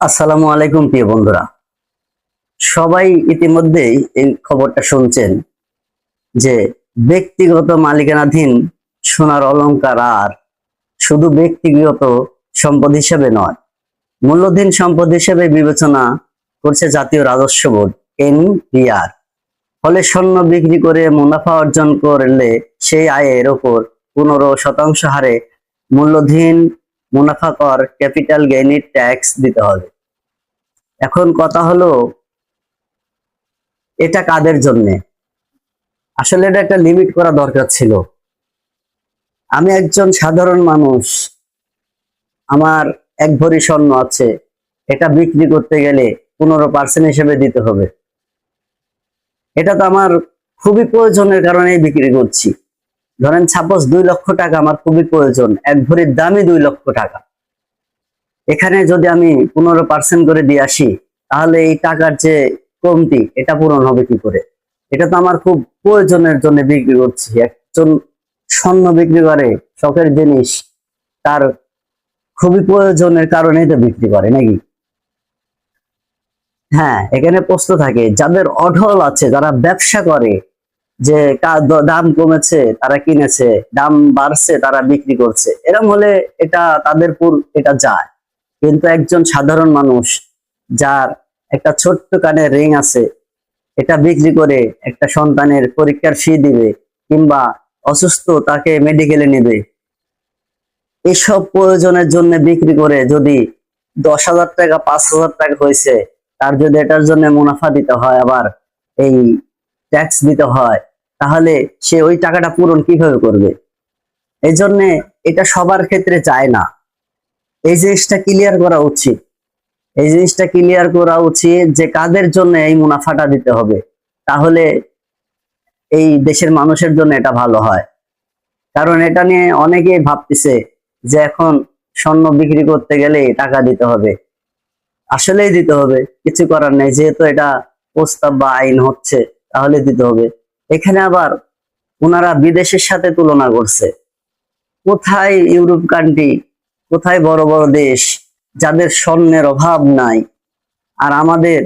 আসসালামু আলাইকুম প্রিয় বন্ধুরা। সবাই ইতিমধ্যেই এই খবরটা শুনছেন যে ব্যক্তিগত মালিকানাধীন সোনার অলংকার আর শুধু ব্যক্তিগত সম্পদ হিসেবে নয়, মূল্যধীন সম্পদ হিসেবে বিবেচনা করছে জাতীয় রাজস্ব বোর্ড এনবিআর। ফলে স্বর্ণ বিক্রি করে মুনাফা অর্জন করলে সেই আয়ের ওপর 15% হারে মূল্যধীন মুনাফা কর ক্যাপিটাল গেইনের ট্যাক্স দিতে হবে। এখন কথা হলো, এটা কাদের জন্য? আসলে এটা একটা লিমিট করা দরকার ছিল। আমি একজন সাধারণ মানুষ, আমার 1 ভরি স্বর্ণ আছে, এটা বিক্রি করতে গেলে 15% হিসেবে দিতে হবে। এটা তো আমার খুবই প্রয়োজনের কারণে বিক্রি করছি। ধরেন সাপোজ 2 লক্ষ টাকা আমার খুবই প্রয়োজন, 1 ভরির দামই 2 লক্ষ টাকা। এখানে যদি আমি 15% করে দিয়ে আসি, তাহলে এই টাকার যে কমতি, এটা পূরণ হবে কি করে? এটা তো আমার খুব প্রয়োজনের জন্য বিক্রি করছি। একজন স্বর্ণ বিক্রি করে শখের জিনিস, তার খুবই প্রয়োজনের কারণেই তো বিক্রি করে নাকি? হ্যাঁ, এখানে প্রশ্ন থাকে যাদের অঢল আছে, যারা ব্যবসা করে, যে দাম কমেছে তারা কিনেছে, দাম বাড়ছে তারা বিক্রি করছে, এরকম হলে এটা তাদের এটা যায়। কিন্তু একজন সাধারণ মানুষ যার একটা ছোট্ট কানের রিং আছে, এটা বিক্রি করে একটা সন্তানের পরীক্ষার ফি দিবে কিংবা অসুস্থ তাকে মেডিকেলে নেবে, এসব প্রয়োজনের জন্য বিক্রি করে যদি 10,000 টাকা 5,000 টাকা হয়েছে, তার যদি এটার জন্য মুনাফা দিতে হয়, আবার এই ট্যাক্স দিতে হয়, তাহলে সে ওই টাকাটা পূরণ কিভাবে করবে? এই জন্য এটা সবার ক্ষেত্রে চায় না। এই জিনিসটা ক্লিয়ার করা উচিত। এই জিনিসটা ক্লিয়ার করা উচিত যে কাদের জন্য এই মুনাফাটা দিতে হবে, তাহলে এই দেশের মানুষের জন্য এটা ভালো হয়। কারণ এটা নিয়ে অনেকেই ভাবতেছে যে এখন স্বর্ণ বিক্রি করতে গেলে টাকা দিতে হবে। আসলেই দিতে হবে, কিছু করার নেই, যেহেতু এটা প্রস্তাব বা আইন হচ্ছে, তাহলে দিতে হবে। এখানে আবার ওনারা বিদেশের সাথে তুলনা করছে। কোথায় ইউরোপ কান্ট্রি, কোথায় বড় বড় দেশ যাদের স্বর্ণের অভাব নাই, আর আমাদের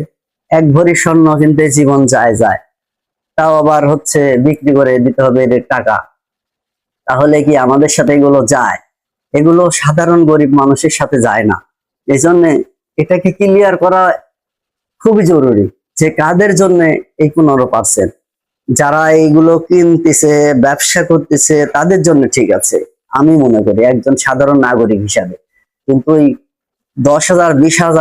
1 ভরি স্বর্ণ কিনতে জীবন যায়, তাও আবার হচ্ছে বিক্রি করে দিতে হবে এদের টাকা। তাহলে কি আমাদের সাথে এগুলো যায়? এগুলো সাধারণ গরিব মানুষের সাথে যায় না। এই জন্য এটাকে ক্লিয়ার করা খুবই জরুরি যে কাদের জন্য এই 15%। যারা এইগুলো কিনতেছে, ব্যবসা করতেছে, তাদের জন্য ঠিক আছে আমি মনে করি একজন সাধারণ নাগরিক হিসাবে। কিন্তু এই 10,000 20,000